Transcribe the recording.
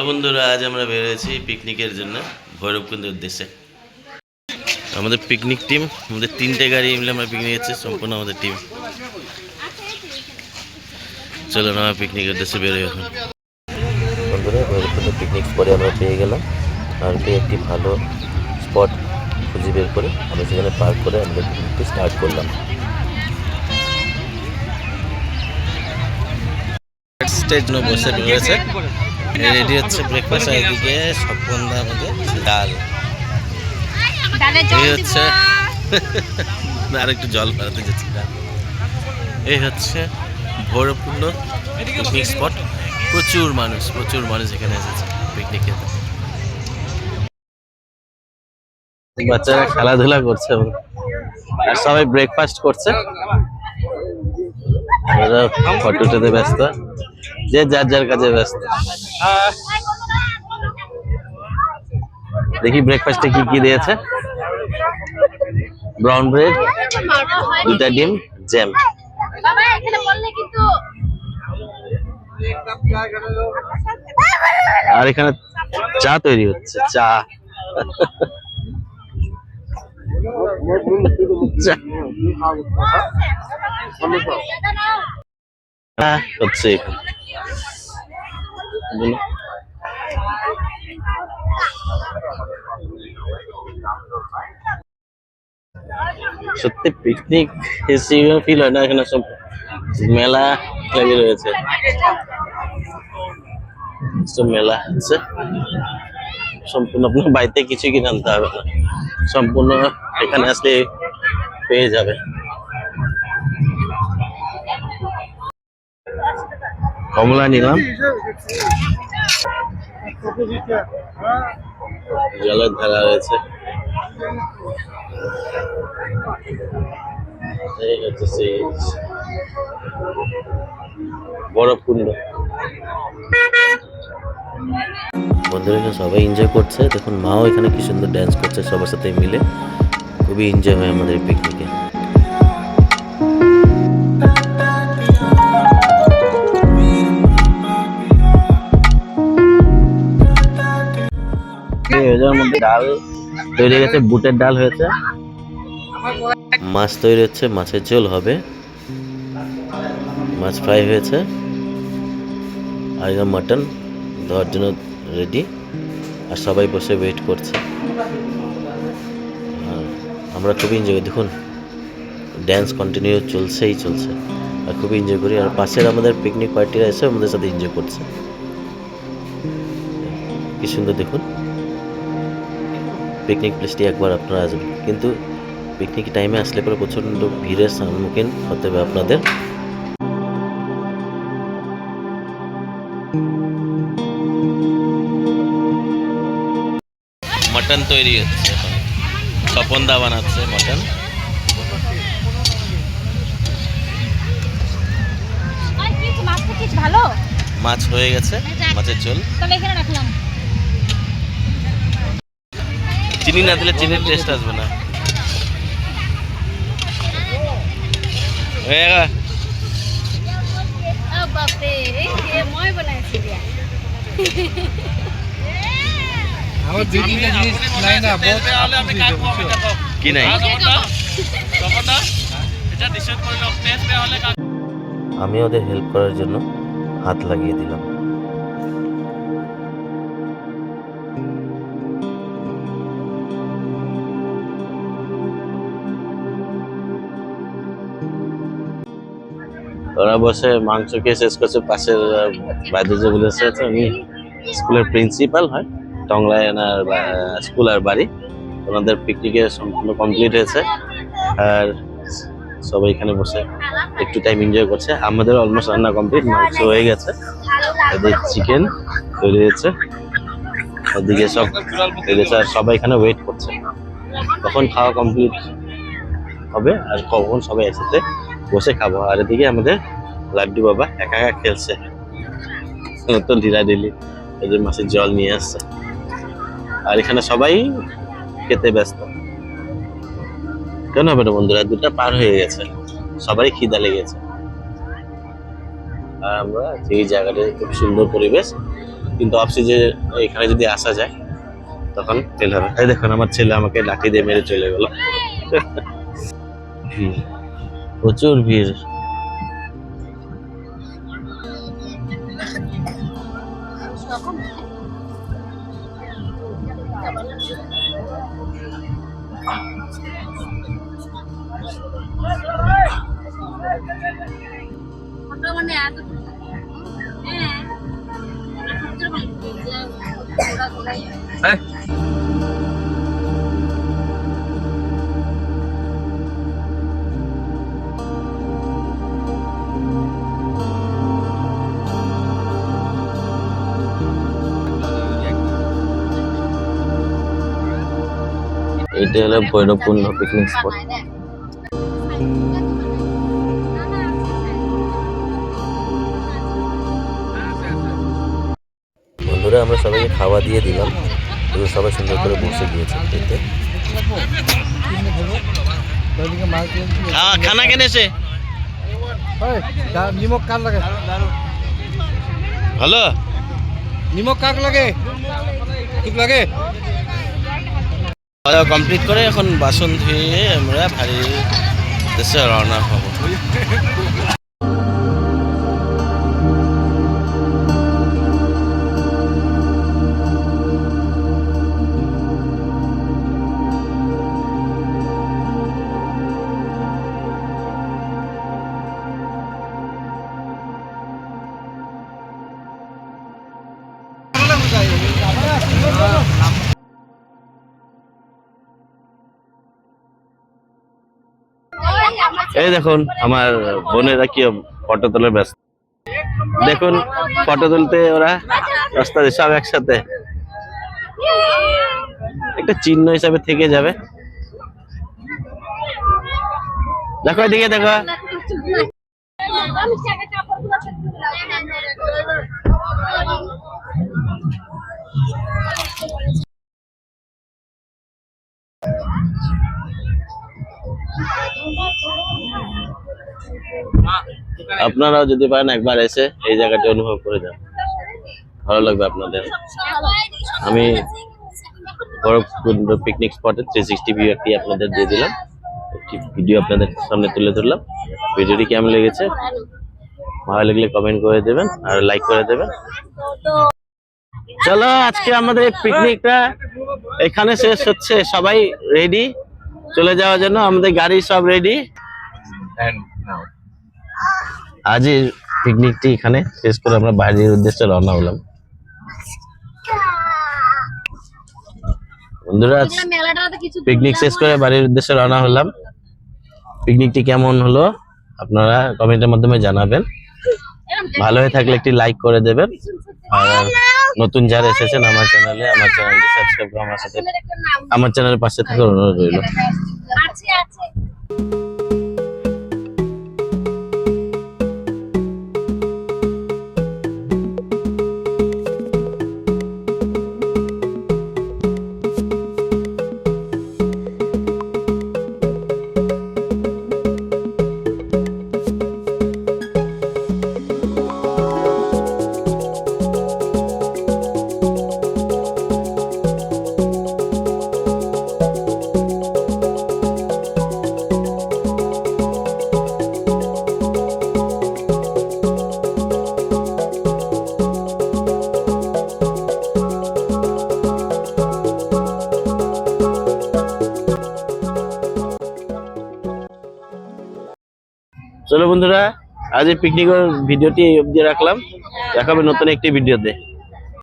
বন্ধুরা, আজ আমরা বেরিয়েছি পিকনিকের জন্য ভৈরবকুণ্ডের উদ্দেশ্যে। আমাদের পিকনিক টিম, আমাদের 3টে গাড়ি মিলে আমরা পিকনিক যাচ্ছি, সম্পূর্ণ আমাদের টিম। চলো না, পিকনিকের উদ্দেশ্যে বেরোই এখন। বন্ধুরা, ভৈরবকুণ্ডে পিকনিক করে আমরা পেয়ে গেলাম, আর একটি ভালো স্পট খুঁজে বের করে আমরা সেখানে পার্ক করে আমাদের পিকনিকটি স্টার্ট করলাম। স্টেজ বসে রয়েছে, রেডি হচ্ছে ব্রেকফাস্ট। এদিকে সবন্ধা আমাদের ডাল হচ্ছে, আর একটু জল পাড়াতে যাচ্ছি। এই হচ্ছে ভৈরবকুণ্ড পিকনিক স্পট। প্রচুর মানুষ এখানে এসেছে পিকনিক খেতে। বাচ্চারা খেলাধুলা করছে আর সবাই ব্রেকফাস্ট করছে। ফটো তুলতে ব্যস্ত, যে যার যার কাজে ব্যস্ত। দেখি ব্রেকফাস্টে কি কি দিয়েছে। ব্রাউন ব্রেড, 2টা ডিম, জ্যাম। আর এখানে চা তৈরি হচ্ছে, চা হচ্ছে। সত্যি পিকনিক ফিল হয় না, এখানে সব মেলা লেগে রয়েছে। মেলা হচ্ছে সম্পূর্ণ, আপনার বাড়িতে কিছু কিনে আনতে হবে না, সম্পূর্ণ এখানে আসলে পেয়ে যাবে। কমলা নিলাম, জলের ধারা রয়েছে। এই হচ্ছে সেই ভৈরবকুণ্ড। বন্ধুরা এখানে সবাই এনজয় করছে, দেখুন মাও এখানে কি সুন্দর ড্যান্স করছে সবার সাথে মিলে। খুবই এনজয় হয় আমাদের পিকনিকে। মধ্যে ডাল তৈরি হয়ে গেছে, বুটের ডাল হয়েছে, মাছ তৈরি হচ্ছে, মাছের ঝোল হবে, মাছ ফ্রাই হয়েছে, আর মাটন দেওয়ার জন্য রেডি। আর সবাই বসে ওয়েট করছে। আমরা খুবই এনজয় করি, দেখুন ড্যান্স কন্টিনিউ চলছে। আর খুবই এনজয় করি। আর পাশের আমাদের পিকনিক পার্টিরা এসে আমাদের সাথে এনজয় করছে। কি সুন্দর দেখুন পিকনিক প্লেসটি, একবার আপনারা আসবেন। কিন্তু পিকনিক টাইমে আসলে পরে প্রচণ্ড ভিড়ের সম্মুখীন হতে হবে আপনাদের। মটন তৈরি হচ্ছে, স্বপনদা বানাচ্ছে মটন। মাছ হয়ে গেছে, মাছের ঝোল। চিনি না দিলে চিনির টেস্ট আসবে না। কি নাই, আমি ওদের হেল্প করার জন্য হাত লাগিয়ে দিলাম। ওরা বসে মাংস খেয়ে শেষ করছে। পাশের বাইরে যেগুলো আছে, উনি স্কুলের প্রিন্সিপাল হয়, টংলায় এনার স্কুল আর বাড়ি। ওনাদের পিকনিকে সম্পূর্ণ কমপ্লিট হয়েছে, আর সবাই এখানে বসে একটু টাইম এনজয় করছে। আমাদের অলমোস্ট রান্না কমপ্লিট, মাংস হয়ে গেছে, এদিকে চিকেন তৈরি হয়েছে, ওদিকে সব তৈরি হয়েছে। আর সবাই এখানে ওয়েট করছে কখন খাওয়া কমপ্লিট হবে আর কখন সবাই একসাথে বসে খাবো। আর এদিকে আমাদের লাড্ডু বাবা একা খেলছে, তো ঢিলাঢিলি এদের মাছের জল নিয়ে আসছে। আর এখানে সবাই খেতে ব্যস্ত। কেন হবে না বন্ধুরা, 2টা পার হয়ে গেছে, সবারই খিদা লেগেছে। আর আমরা এই জায়গাটা খুব সুন্দর পরিবেশ, কিন্তু অফ সিজনে এখানে যদি আসা যায় তখন ফেল হবে। এই দেখুন আমার ছেলে আমাকে লাঠি দিয়ে মেরে চলে গেল। ভিড়, প্রচুর ভিড়। এটা হলো ভৈরবকুণ্ড পিকনিক স্পট। বন্ধুরা আমরা সবাইকে খাওয়া দিয়ে দিলাম, সবাই সুন্দর করে বসে গিয়েছে খেতে। খানা কেনেছে নিমক কার লাগে? ভালো নিমক কাক লাগে? ঠিক লাগে। খাওয়া কমপ্লিট করে এখন বাসন ধুয়ে আমরা বাড়ির দেশে রওনা হব। এই দেখুন আমার বোনেরা কি ফটো তোলে ব্যস্ত। দেখুন ফটো তুলতে ওরা রাস্তাতে সব একসাথে, একটা চিহ্ন হিসাবে থেকে যাবে। দেখো এদিকে দেখো, আপনারাও যদি পারেন একবার এসে এই জায়গাটা অনুভব করে যান, ভালো লাগবে আপনাদের। আমি ভৈরবকুণ্ড পিকনিক স্পটের 360 ভিউ একটি আপনাদের দিয়ে দিলাম, একটি ভিডিও আপনাদের সামনে তুলে ধরলাম। ভিডিওটি কেমন লেগেছে ভালো লাগলে কমেন্ট করে দেবেন আর লাইক করে দেবেন। চলো আজকে আমাদের পিকনিকটা এখানে শেষ হচ্ছে। সবাই রেডি চলে যাওয়ার জন্য, আমাদের গাড়ি সব রেডি। আজের পিকনিকটি এখানে শেষ করে আমরা বাড়ির উদ্দেশ্যে রওনা হলাম। বন্ধুরা পিকনিক শেষ করে বাড়ির উদ্দেশ্যে রওনা হলাম। পিকনিকটি কেমন হলো আপনারা কমেন্টের মাধ্যমে জানাবেন। ভালো হয়ে থাকলে একটি লাইক করে দেবেন, আর নতুন যারা এসেছেন আমার চ্যানেলটি সাবস্ক্রাইব করে আমার চ্যানেলের পাশে থাকার অনুরোধ রইল। চলো বন্ধুরা আজ এই পিকনিকের ভিডিওটি এই অবধি রাখলাম, দেখাবে নতুন একটি ভিডিওতে।